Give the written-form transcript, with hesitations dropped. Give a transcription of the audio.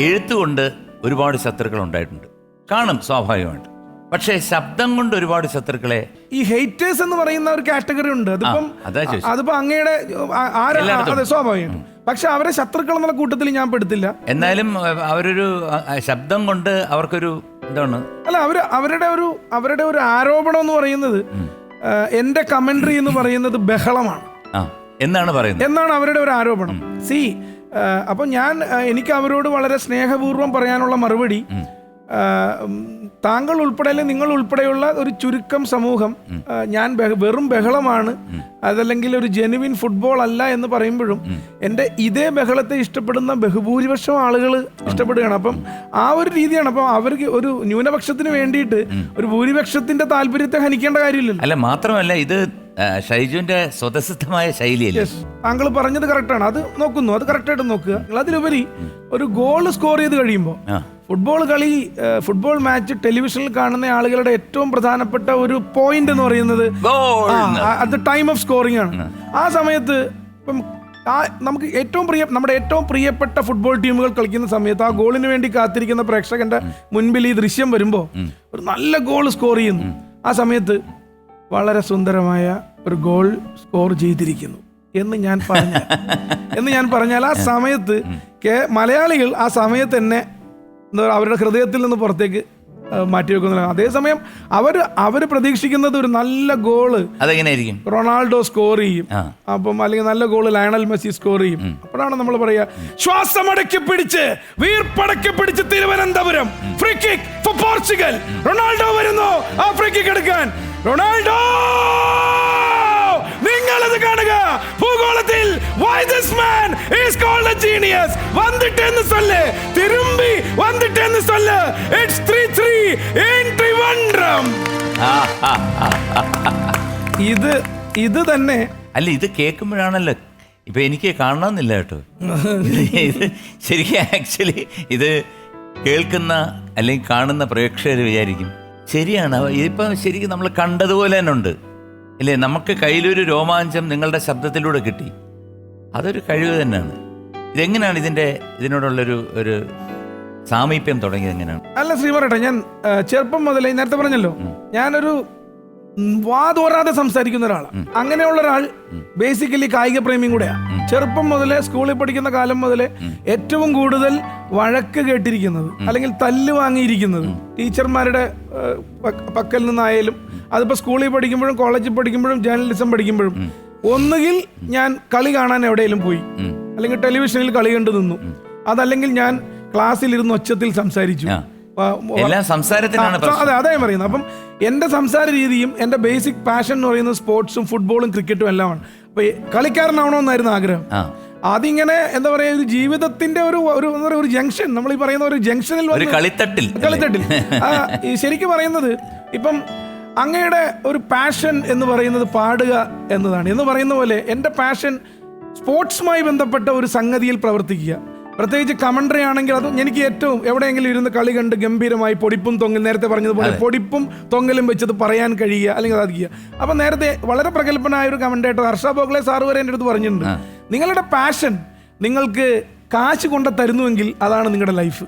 എഴുത്തുകൊണ്ട് ഒരുപാട് ശത്രുക്കൾ ഉണ്ടായിട്ടുണ്ട്, കാണും സ്വാഭാവികമായിട്ട്. പക്ഷേ ശബ്ദം കൊണ്ട് ഒരുപാട് ശത്രുക്കളെ, ഈ ഹേറ്റേഴ്സ് എന്ന് പറയുന്ന ഒരു കാറ്റഗറി ഉണ്ട്. അതിപ്പോ അങ്ങയുടെ അതെ സ്വാഭാവികം. പക്ഷെ അവരെ ശത്രുക്കൾ എന്നുള്ള കൂട്ടത്തിൽ ഞാൻ പെടുത്തില്ല. എന്നാലും അവരൊരു ശബ്ദം കൊണ്ട് അവർക്കൊരു എന്താണ്, അല്ല അവരുടെ ഒരു ആരോപണം എന്ന് പറയുന്നത് എന്റെ കമന്ററി എന്ന് പറയുന്നത് ബഹളമാണ് എന്നാണ് അവരുടെ ഒരു ആരോപണം. അപ്പൊ എനിക്ക് അവരോട് വളരെ സ്നേഹപൂർവ്വം പറയാനുള്ള മറുപടി, താങ്കൾ ഉൾപ്പെടെ അല്ലെങ്കിൽ നിങ്ങൾ ഉൾപ്പെടെയുള്ള ഒരു ചുരുക്കം സമൂഹം ഞാൻ വെറും ബഹളമാണ്, അതല്ലെങ്കിൽ ഒരു ജെനുവിൻ ഫുട്ബോൾ അല്ല എന്ന് പറയുമ്പോഴും എൻ്റെ ഇതേ ബഹളത്തെ ഇഷ്ടപ്പെടുന്ന ബഹുഭൂരിപക്ഷം ആളുകൾ ഇഷ്ടപ്പെടുകയാണ്. അപ്പം ആ ഒരു രീതിയാണ്. അപ്പം അവർക്ക് ഒരു ന്യൂനപക്ഷത്തിന് വേണ്ടിയിട്ട് ഒരു ഭൂരിപക്ഷത്തിന്റെ താല്പര്യത്തെ ഹനിക്കേണ്ട കാര്യമില്ലല്ലോ. അല്ല, മാത്രമല്ല ഇത് ഷൈജുവിന്റെ സ്വതസിദ്ധമായ ശൈലിയല്ലേ. താങ്കൾ പറഞ്ഞത് കറക്റ്റാണ്. അത് നോക്കുന്നു, അത് കറക്റ്റായിട്ട് നോക്കുക. അതിലുപരി ഒരു ഗോൾ സ്കോർ ചെയ്ത് കഴിയുമ്പോൾ ഫുട്ബോൾ മാച്ച് ടെലിവിഷനിൽ കാണുന്ന ആളുകളുടെ ഏറ്റവും പ്രധാനപ്പെട്ട ഒരു പോയിന്റ് എന്ന് പറയുന്നത് at the time of scoring ആണ്. ആ സമയത്ത് ഇപ്പം നമുക്ക് നമ്മുടെ ഏറ്റവും പ്രിയപ്പെട്ട ഫുട്ബോൾ ടീമുകൾ കളിക്കുന്ന സമയത്ത് ആ ഗോളിന് വേണ്ടി കാത്തിരിക്കുന്ന പ്രേക്ഷകന്റെ മുൻപിൽ ഈ ദൃശ്യം വരുമ്പോൾ ഒരു നല്ല ഗോൾ സ്കോർ ചെയ്യുന്നു. ആ സമയത്ത് വളരെ സുന്ദരമായ ഒരു ഗോൾ സ്കോർ ചെയ്തിരിക്കുന്നു എന്ന് ഞാൻ പറഞ്ഞാൽ ആ സമയത്ത് മലയാളികൾ ആ സമയത്ത് തന്നെ അവരുടെ ഹൃദയത്തിൽ നിന്ന് പുറത്തേക്ക് മാറ്റിവെക്കുന്നില്ല. അതേസമയം അവർ പ്രതീക്ഷിക്കുന്നത് ഒരു നല്ല ഗോള് അതെങ്ങനെയായിരിക്കും, റൊണാൾഡോ സ്കോർ ചെയ്യും, അപ്പം അല്ലെങ്കിൽ നല്ല ഗോള് ലയണൽ മെസ്സി സ്കോർ ചെയ്യും. അപ്പോഴാണ് നമ്മൾ പറയാ ശ്വാസമടക്കി പിടിച്ച് വീർപ്പടക്കി പിടിച്ച് Thiruvananthapuram free kick for Portugal, Ronaldo വരുന്നു ആ ഫ്രീ കിക്ക് എടുക്കാൻ. റൊണാൾഡോ, നിങ്ങളത് കാണുക. ഭൂഗോളത്തിൽ why this man is called a genius. വന്നിട്ടെന്ന് சொல்லு, തിരുമ്പി വന്നിട്ടെന്ന് சொல்லு. It's 3-3 in Trivandrum. ഇത് തന്നെ അല്ല, ഇത് കേൾക്കുമ്പോഴാണല്ലോ ഇപ്പൊ എനിക്ക് കാണണമെന്നില്ല കേട്ടോ. ഇത് ശരിക്കും ആക്ച്വലി ഇത് കേൾക്കുന്ന അല്ലെങ്കിൽ കാണുന്ന പ്രേക്ഷകർ വിചാരിക്കും ശരിയാണ്, ഇതിപ്പം ശരിക്കും നമ്മൾ കണ്ടതുപോലെ തന്നെ ഉണ്ട് ഇല്ലേ. നമുക്ക് കയ്യിലൊരു രോമാഞ്ചം നിങ്ങളുടെ ശബ്ദത്തിലൂടെ കിട്ടി, അതൊരു കഴിവ് തന്നെയാണ്. ഇതെങ്ങനെയാണ് ഇതിനോടുള്ളൊരു സാമീപ്യം തുടങ്ങിയത് എങ്ങനെയാണ്? അല്ല ശ്രീമറേട്ടാ, ഞാൻ ചെറുപ്പം മുതലേ നേരത്തെ പറഞ്ഞല്ലോ, ഞാനൊരു വാതോരാതെ സംസാരിക്കുന്ന ഒരാളാണ്. അങ്ങനെയുള്ള ഒരാൾ ബേസിക്കലി കായിക പ്രേമിയും കൂടെയാണ്. ചെറുപ്പം മുതലേ സ്കൂളിൽ പഠിക്കുന്ന കാലം മുതലേ ഏറ്റവും കൂടുതൽ വഴക്ക് കേട്ടിരിക്കുന്നത് അല്ലെങ്കിൽ തല്ല് വാങ്ങിയിരിക്കുന്നത് ടീച്ചർമാരുടെ പക്കൽ നിന്നായാലും, അതിപ്പോൾ സ്കൂളിൽ പഠിക്കുമ്പോഴും കോളേജിൽ പഠിക്കുമ്പോഴും ജേർണലിസം പഠിക്കുമ്പോഴും, ഒന്നുകിൽ ഞാൻ കളി കാണാൻ എവിടെയെങ്കിലും പോയി, അല്ലെങ്കിൽ ടെലിവിഷനിൽ കളി കണ്ടു നിന്നു, അതല്ലെങ്കിൽ ഞാൻ ക്ലാസ്സിലിരുന്ന് ഒച്ചത്തിൽ സംസാരിച്ചു. അതെ പറയുന്നത്. അപ്പം എന്റെ സംസാര രീതിയും എന്റെ ബേസിക് പാഷൻ എന്ന് പറയുന്നത് സ്പോർട്സും ഫുട്ബോളും ക്രിക്കറ്റും എല്ലാമാണ്. അപ്പൊ കളിക്കാരനാവണമെന്നായിരുന്നു ആഗ്രഹം. അതിങ്ങനെ എന്താ പറയാ, ഒരു ജീവിതത്തിന്റെ ഒരു ജംഗ്ഷൻ, നമ്മൾ ഈ പറയുന്ന ഒരു ജംഗ്ഷനിൽ കളിത്തട്ടിൽ ശരിക്കും പറയുന്നത് ഇപ്പം അങ്ങയുടെ ഒരു പാഷൻ എന്ന് പറയുന്നത് പാടുക എന്നതാണ്. എന്ന് പറയുന്ന പോലെ എൻ്റെ പാഷൻ സ്പോർട്സുമായി ബന്ധപ്പെട്ട ഒരു സംഗതിയിൽ പ്രവർത്തിക്കുക. പ്രത്യേകിച്ച് കമൻട്രി ആണെങ്കിൽ അത് എനിക്ക് ഏറ്റവും എവിടെയെങ്കിലും ഇരുന്ന് കളി കണ്ട് ഗംഭീരമായി പൊടിപ്പും തൊങ്ങൽ, നേരത്തെ പറഞ്ഞതുപോലെ പൊടിപ്പും തൊങ്ങലും വെച്ചത് പറയാൻ കഴിയുക അല്ലെങ്കിൽ സാധിക്കുക. അപ്പം നേരത്തെ വളരെ പ്രഗത്ഭനായ ഒരു കമന്റേറ്റർ ഹർഷ ബോഗ്ലെ സാറ് വരെ എൻ്റെ അടുത്ത് പറഞ്ഞിട്ടുണ്ട്, നിങ്ങളുടെ പാഷൻ നിങ്ങൾക്ക് കാശ് കൊണ്ട് തരുന്നുവെങ്കിൽ അതാണ് നിങ്ങളുടെ ലൈഫ്.